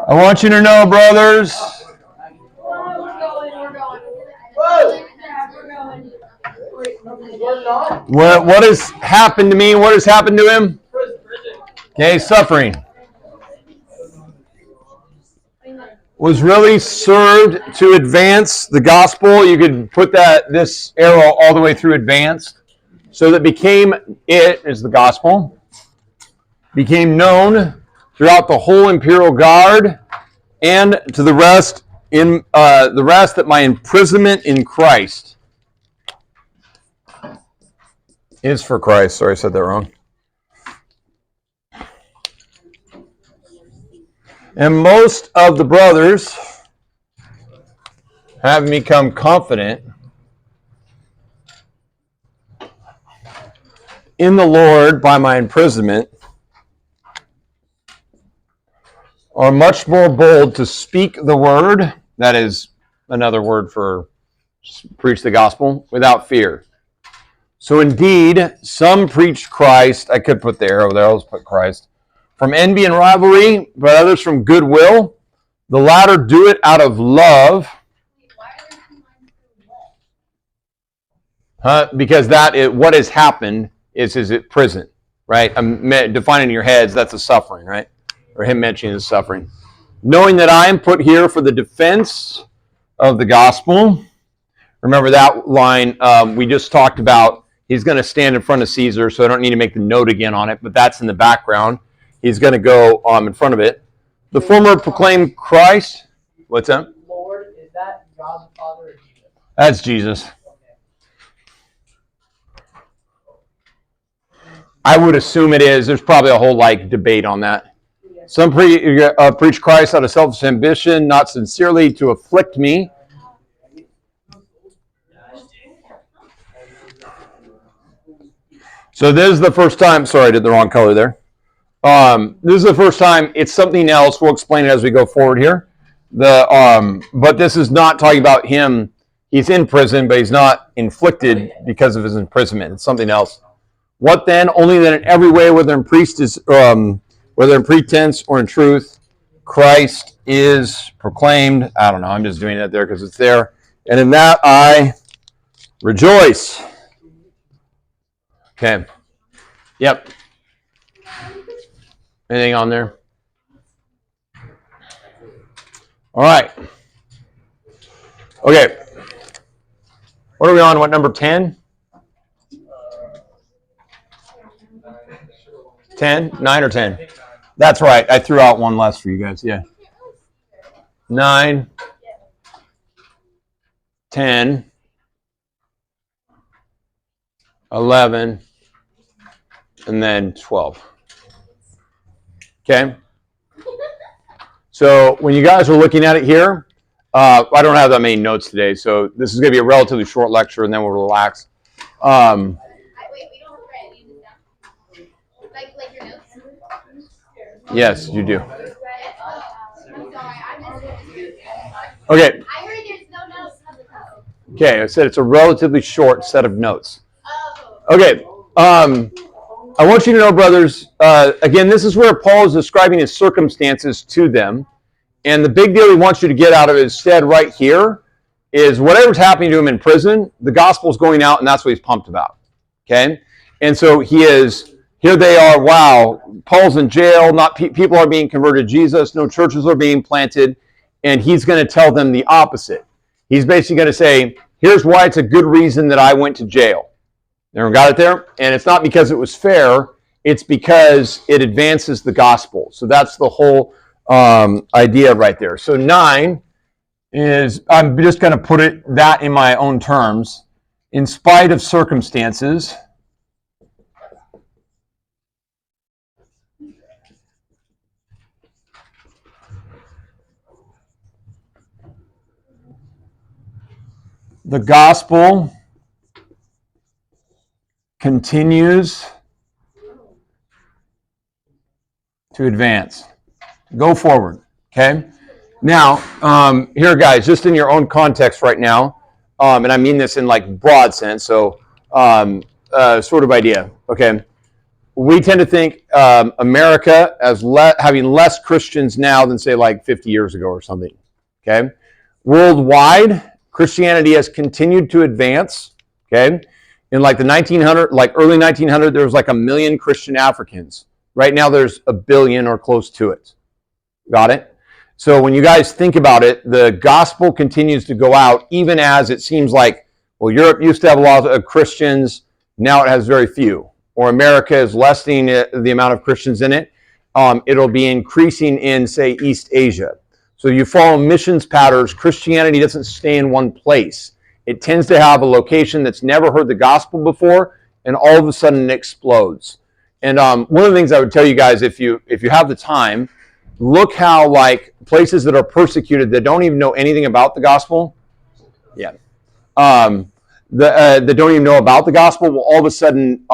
I want you to know, brothers, what has happened to me? What has happened to him? Okay, suffering. Was really served to advance the gospel. You could put this arrow all the way through advanced. So that it is the gospel, became known throughout the whole imperial guard and to the rest that my imprisonment in Christ is for Christ. Sorry, I said that wrong. And most of the brothers have become confident in the Lord by my imprisonment, are much more bold to speak the word, that is another word for preach the gospel, without fear. So indeed, some preach Christ, I could put the arrow there, I'll just put Christ, from envy and rivalry, but others from goodwill. The latter do it out of love. Because what has happened is it prison, right? I'm defining in your heads, that's a suffering, right? Or him mentioning his suffering. Knowing that I am put here for the defense of the gospel. Remember that line we just talked about. He's going to stand in front of Caesar, so I don't need to make the note again on it, but that's in the background. He's going to go in front of it. The former proclaimed Christ. What's that? Lord, is that God the Father or Jesus? That's Jesus. I would assume it is. There's probably a whole debate on that. Some preach Christ out of selfish ambition, not sincerely to afflict me. So this is the first time. Sorry, I did the wrong color there. This is the first time. It's something else. We'll explain it as we go forward here. But this is not talking about him. He's in prison, but he's not inflicted because of his imprisonment. It's something else. What then? Only that in every way, whether in pretense or in truth, Christ is proclaimed. I don't know. I'm just doing that there because it's there. And in that I rejoice. Okay. Yep. Anything on there? All right. Okay. What are we on? What, number 10? 10? 9 or 10? That's right. I threw out one less for you guys. Yeah. 9, 10, 11, and then 12. Okay? So when you guys are looking at it here, I don't have that many notes today, so this is going to be a relatively short lecture, and then we'll relax. Wait, we don't write any of this down. Like your notes? Yes, you do. I'm sorry, I missed it. Okay. I heard there's no notes on the top. Okay, I said it's a relatively short set of notes. Oh. Okay. I want you to know, brothers, again, this is where Paul is describing his circumstances to them. And the big deal he wants you to get out of it instead right here is whatever's happening to him in prison, the gospel's going out, and that's what he's pumped about. Okay? And so here they are, wow, Paul's in jail, people are being converted to Jesus, no churches are being planted, and he's going to tell them the opposite. He's basically going to say, here's why it's a good reason that I went to jail. Everyone got it there? And it's not because it was fair, it's because it advances the gospel. So that's the whole idea right there. So 9 is, I'm just going to put that in my own terms. In spite of circumstances, the gospel continues to advance. Go forward, okay? Now, here, guys, just in your own context right now, and I mean this in broad sense, so sort of idea, okay? we tend to think America as having less Christians now than, say, like 50 years ago or something. Okay? Worldwide, Christianity has continued to advance. Okay? In like the early 1900, there was like 1 million Christian Africans. Right now, there's 1 billion or close to it. Got it? So when you guys think about it, the gospel continues to go out, even as it seems like, well, Europe used to have a lot of Christians, now it has very few. Or America is lessening the amount of Christians in it. It'll be increasing in, say, East Asia. So you follow missions patterns. Christianity doesn't stay in one place. It tends to have a location that's never heard the gospel before, and all of a sudden it explodes. And one of the things I would tell you guys, if you have the time, look how like places that are persecuted that don't even know anything about the gospel, that don't even know about the gospel will all of a sudden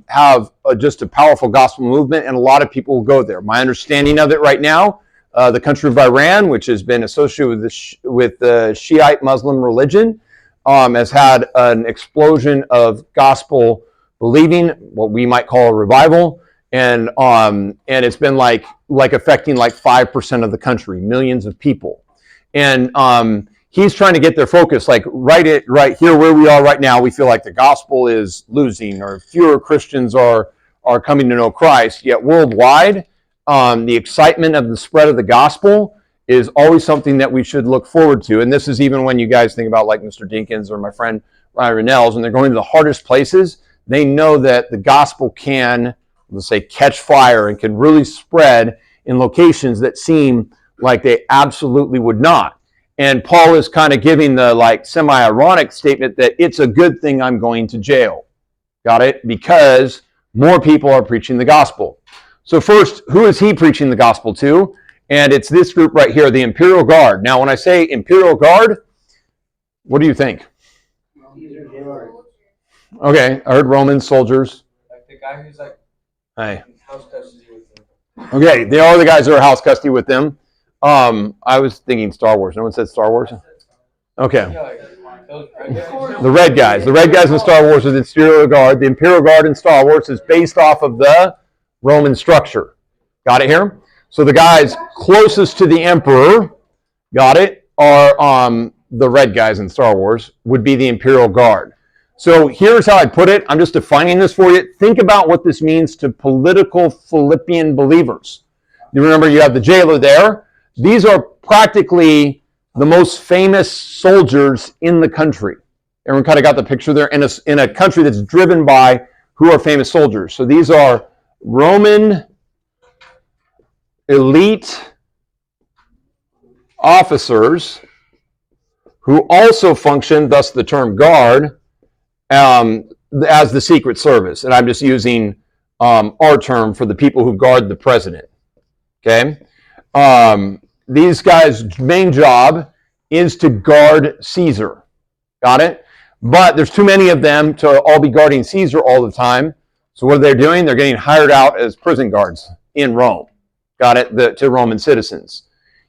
have just a powerful gospel movement, and a lot of people will go there. My understanding of it right now, the country of Iran, which has been associated with the Shiite Muslim religion, has had an explosion of gospel believing, what we might call a revival, and it's been like affecting like 5% of the country, millions of people, and he's trying to get their focus, like right here where we are right now. We feel like the gospel is losing, or fewer Christians are coming to know Christ. Yet worldwide, the excitement of the spread of the gospel is always something that we should look forward to. And this is even when you guys think about like Mr. Dinkins or my friend Ryan Rennells, when they're going to the hardest places, they know that the gospel can, let's say, catch fire and can really spread in locations that seem like they absolutely would not. And Paul is kind of giving the like semi-ironic statement that it's a good thing I'm going to jail. Got it? Because more people are preaching the gospel. So first, who is he preaching the gospel to? And it's this group right here, the Imperial Guard. Now, when I say Imperial Guard, what do you think? Okay, I heard Roman soldiers. Like the guy who's like Hey. in house custody with him. Okay, they are the guys who are house custody with them. I was thinking Star Wars. No one said Star Wars? Okay. Yeah, like those red guys. The red guys. The red guys in Star Wars are the Imperial Guard. The Imperial Guard in Star Wars is based off of the Roman structure. Got it here? So the guys closest to the Emperor, got it, are the red guys in Star Wars, would be the Imperial Guard. So here's how I put it. I'm just defining this for you. Think about what this means to political Philippian believers. You remember you have the jailer there. These are practically the most famous soldiers in the country. Everyone kind of got the picture there? In a country that's driven by who are famous soldiers. So these are Roman elite officers who also function, thus the term guard, as the Secret Service. And I'm just using our term for the people who guard the president. Okay? These guys' main job is to guard Caesar. Got it? But there's too many of them to all be guarding Caesar all the time. So what are they doing? They're getting hired out as prison guards in Rome. Got it? To Roman citizens.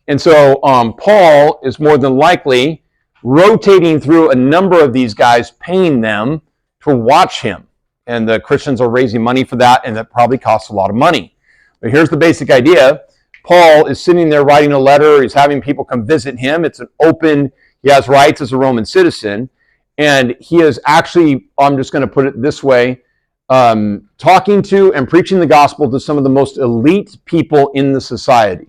And so Paul is more than likely rotating through a number of these guys, paying them to watch him. And the Christians are raising money for that, and that probably costs a lot of money. But here's the basic idea. Paul is sitting there writing a letter. He's having people come visit him. It's an open, he has rights as a Roman citizen. And he is actually, I'm just going to put it this way, talking to and preaching the gospel to some of the most elite people in the society.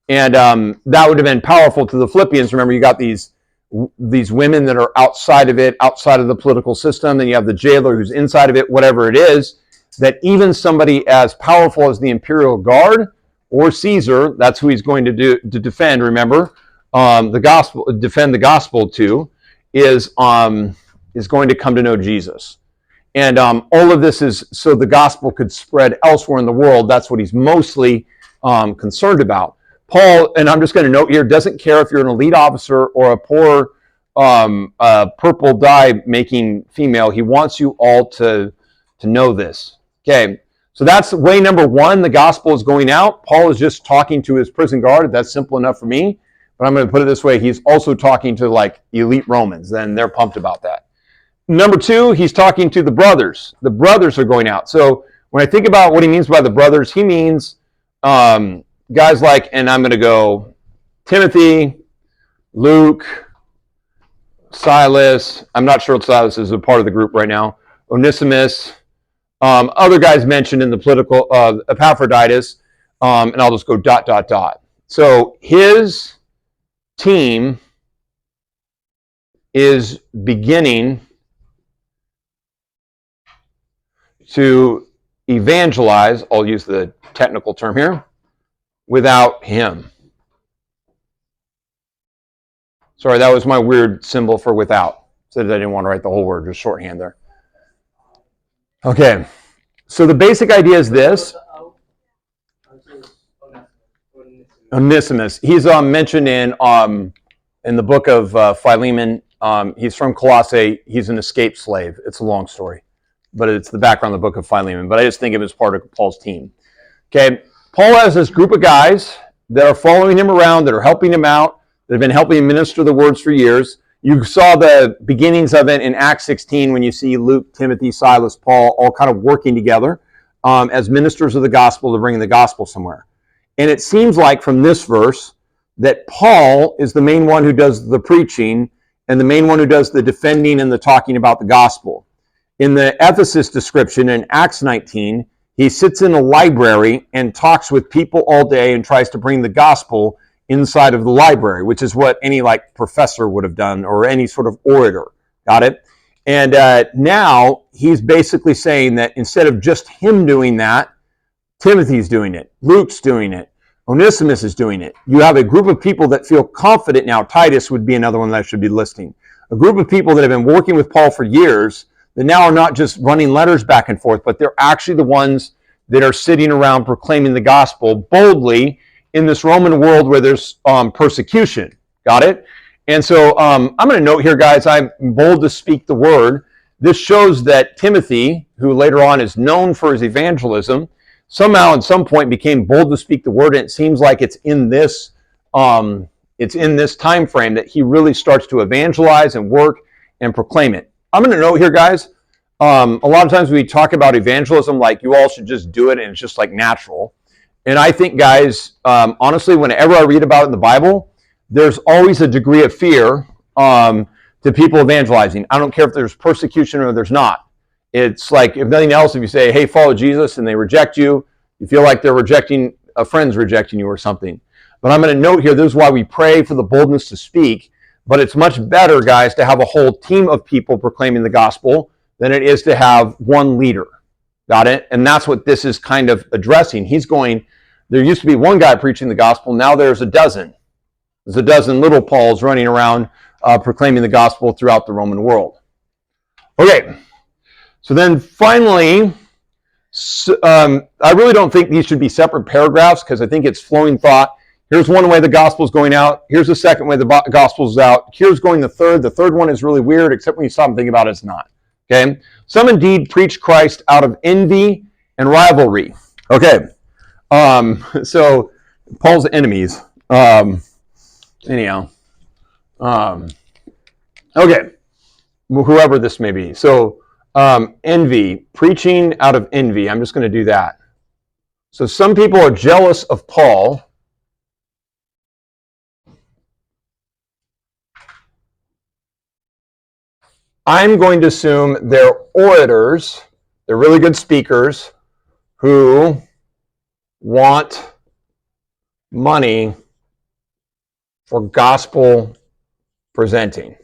And that would have been powerful to the Philippians. Remember, you got these women that are outside of it, outside of the political system. Then you have the jailer who's inside of it, whatever it is, that even somebody as powerful as the Imperial Guard or Caesar, that's who he's going to defend, remember, the gospel, defend the gospel to, is going to come to know Jesus. And all of this is so the gospel could spread elsewhere in the world. That's what he's mostly concerned about. Paul, and I'm just going to note here, doesn't care if you're an elite officer or a poor purple dye making female. He wants you all to know this. Okay, so that's way number one. The gospel is going out. Paul is just talking to his prison guard. That's simple enough for me. But I'm going to put it this way. He's also talking to like elite Romans, and they're pumped about that. Number two, he's talking to the brothers. The brothers are going out. So When I think about what he means by the brothers, he means guys like, and I'm going to go Timothy, Luke, Silas. I'm not sure if Silas is a part of the group right now. Onesimus, other guys mentioned in the political, Epaphroditus, and I'll just go ... So his team is beginning to evangelize, I'll use the technical term here, without him. Sorry, that was my weird symbol for without. Said I didn't want to write the whole word, just shorthand there. Okay, so the basic idea is this. Onesimus. He's mentioned in the book of Philemon. He's from Colossae. He's an escaped slave. It's a long story, but it's the background of the book of Philemon. But I just think of him as part of Paul's team. Okay, Paul has this group of guys that are following him around, that are helping him out, that have been helping him minister the words for years. You saw the beginnings of it in Acts 16 when you see Luke, Timothy, Silas, Paul all kind of working together as ministers of the gospel to bring the gospel somewhere. And it seems like from this verse that Paul is the main one who does the preaching and the main one who does the defending and the talking about the gospel. In the Ephesus description in Acts 19, he sits in a library and talks with people all day and tries to bring the gospel inside of the library, which is what any like professor would have done or any sort of orator. Got it? And now he's basically saying that instead of just him doing that, Timothy's doing it, Luke's doing it, Onesimus is doing it. You have a group of people that feel confident now. Titus would be another one that I should be listing. A group of people that have been working with Paul for years that now are not just running letters back and forth, but they're actually the ones that are sitting around proclaiming the gospel boldly in this Roman world where there's persecution. Got it? And so I'm going to note here, guys, I'm bold to speak the word. This shows that Timothy, who later on is known for his evangelism, somehow at some point became bold to speak the word, and it seems like it's in this time frame that he really starts to evangelize and work and proclaim it. I'm going to note here, guys, a lot of times we talk about evangelism like you all should just do it and it's just like natural. And I think, guys, honestly, whenever I read about it in the Bible, there's always a degree of fear to people evangelizing. I don't care if there's persecution or there's not. It's like, if nothing else, if you say, hey, follow Jesus, and they reject you, you feel like they're rejecting, a friend's rejecting you or something. But I'm going to note here, this is why we pray for the boldness to speak. But it's much better, guys, to have a whole team of people proclaiming the gospel than it is to have one leader. Got it? And that's what this is kind of addressing. He's going, there used to be one guy preaching the gospel, now there's a dozen. There's a dozen little Pauls running around proclaiming the gospel throughout the Roman world. Okay. So then finally, I really don't think these should be separate paragraphs because I think it's flowing thought. Here's one way the gospel is going out. Here's the second way the gospel is out. Here's going the third. The third one is really weird, except when you stop and think about it, it's not. Okay? Some indeed preach Christ out of envy and rivalry. Okay. So Paul's enemies. Anyhow. Okay. Whoever this may be. So envy, preaching out of envy. I'm just going to do that. So some people are jealous of Paul. I'm going to assume they're orators, they're really good speakers who want money for gospel presenting.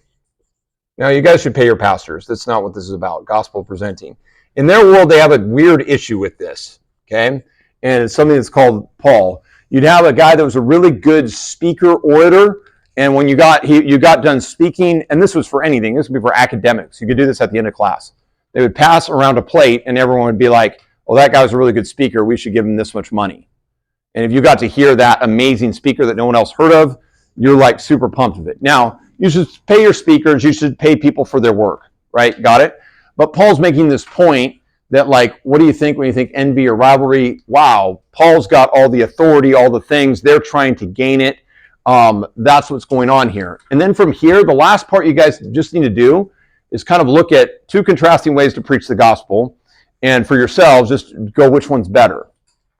Now, you guys should pay your pastors. That's not what this is about, gospel presenting. In their world, they have a weird issue with this, okay? And it's something that's called Paul. You'd have a guy that was a really good speaker, orator, and when you got done speaking, and this was for anything, this would be for academics. You could do this at the end of class. They would pass around a plate, and everyone would be like, well, that guy was a really good speaker. We should give him this much money. And if you got to hear that amazing speaker that no one else heard of, you're like super pumped with it. Now, you should pay your speakers. You should pay people for their work, right? Got it? But Paul's making this point that, like, what do you think when you think envy or rivalry? Wow, Paul's got all the authority, all the things. They're trying to gain it. That's what's going on here. And then from here, the last part you guys just need to do is kind of look at two contrasting ways to preach the gospel. And for yourselves, just go which one's better.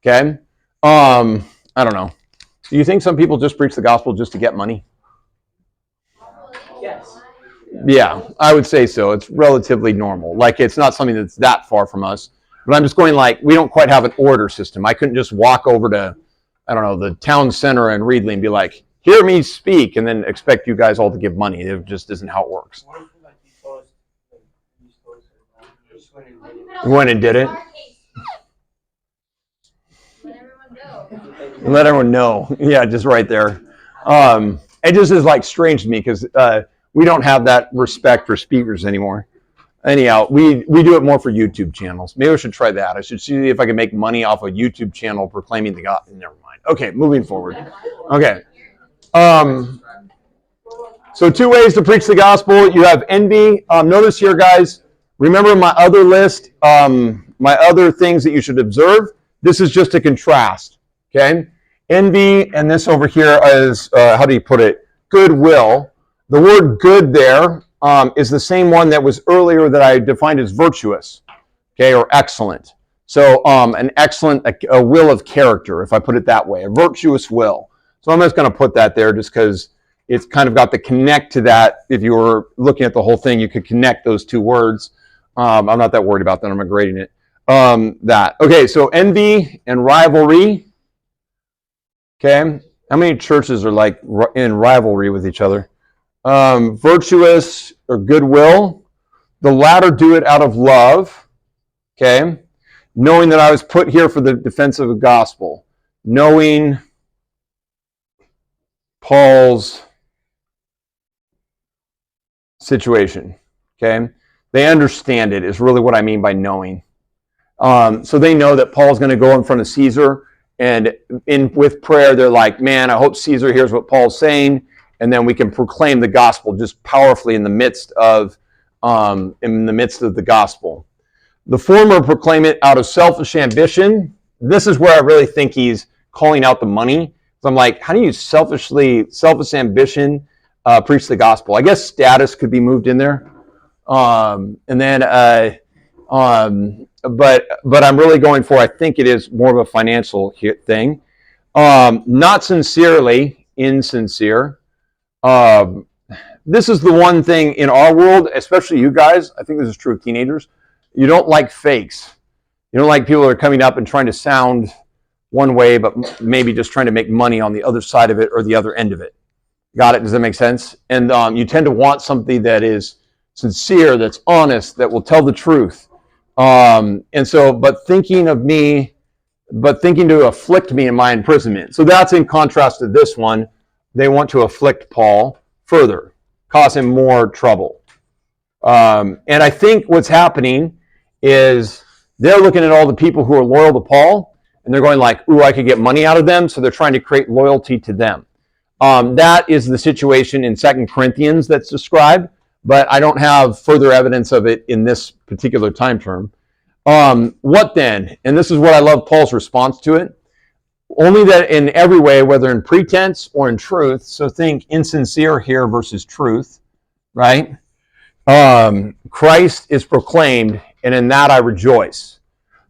Okay? I don't know. Do you think some people just preach the gospel just to get money? Yes. Yeah, I would say so. It's relatively normal. Like, it's not something that's that far from us. But I'm just going like, we don't quite have an order system. I couldn't just walk over to, I don't know, the town center in Reedley and be like, hear me speak, and then expect you guys all to give money. It just isn't how it works. What if like you told us, you just went and did it? You went and did it? Let everyone go. Let everyone know. Yeah, just right there. It just is like strange to me because we don't have that respect for speakers anymore. Anyhow, we do it more for YouTube channels. Maybe I should try that. I should see if I can make money off a YouTube channel proclaiming the God. Never mind. Okay, moving forward. Okay. So 2 ways to preach the gospel. You have envy. Notice here, guys, remember my other list, my other things that you should observe. This is just a contrast, okay? Envy, and this over here is, how do you put it? Goodwill. The word good there is the same one that was earlier that I defined as virtuous, okay, or excellent. So an excellent, a will of character, if I put it that way, a virtuous will. So I'm just going to put that there just because it's kind of got the connect to that. If you were looking at the whole thing, you could connect those 2 words. I'm not that worried about that. I'm grading it. That. Okay, so envy and rivalry. Okay, how many churches are like in rivalry with each other? Virtuous or goodwill. The latter do it out of love. Okay, knowing that I was put here for the defense of the gospel. Knowing Paul's situation. Okay, they understand it is really what I mean by knowing. So they know that Paul's going to go in front of Caesar, and with prayer, they're like, man, I hope Caesar hears what Paul's saying, and then we can proclaim the gospel just powerfully in the midst of the gospel. The former proclaim it out of selfish ambition. This is where I really think he's calling out the money. So I'm like, how do you selfish ambition preach the gospel? I guess status could be moved in there. But I'm really going for, I think it is more of a financial thing. Not sincerely, insincere. This is the one thing in our world, especially you guys, I think this is true of teenagers, you don't like fakes. You don't like people that are coming up and trying to sound one way, but maybe just trying to make money on the other side of it or the other end of it. Got it? Does that make sense? And you tend to want something that is sincere, that's honest, that will tell the truth. But thinking to afflict me in my imprisonment. So that's in contrast to this one. They want to afflict Paul further, cause him more trouble. And I think what's happening is they're looking at all the people who are loyal to Paul, and they're going like, ooh, I could get money out of them, so they're trying to create loyalty to them. That is the situation in 2 Corinthians that's described, but I don't have further evidence of it in this particular time term. What then? And this is what I love Paul's response to it. Only that in every way, whether in pretense or in truth, so think insincere here versus truth, right? Christ is proclaimed, and in that I rejoice.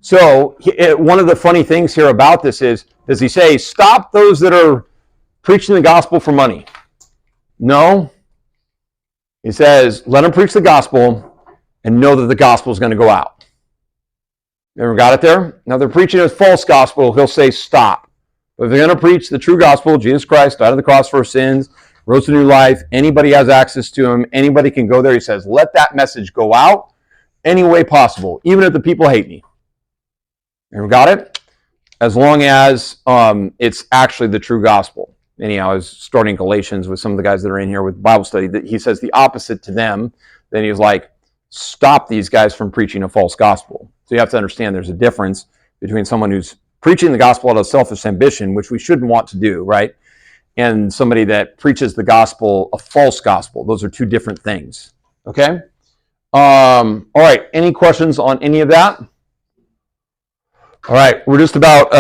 So one of the funny things here about this is, does he say, stop those that are preaching the gospel for money? No. He says, let them preach the gospel and know that the gospel is going to go out. You ever got it there? Now, they're preaching a false gospel. He'll say, stop. But if they're going to preach the true gospel, Jesus Christ died on the cross for our sins, rose to new life, anybody has access to him, anybody can go there. He says, let that message go out any way possible, even if the people hate me. You ever got it? As long as it's actually the true gospel. Anyhow, I was starting Galatians with some of the guys that are in here with Bible study, that he says the opposite to them. Then he's like, stop these guys from preaching a false gospel. So you have to understand there's a difference between someone who's preaching the gospel out of selfish ambition, which we shouldn't want to do, right? And somebody that preaches the gospel, a false gospel. Those are 2 different things. Okay? All right. Any questions on any of that? All right. We're just about...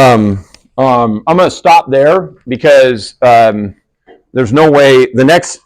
I'm going to stop there because there's no way... The next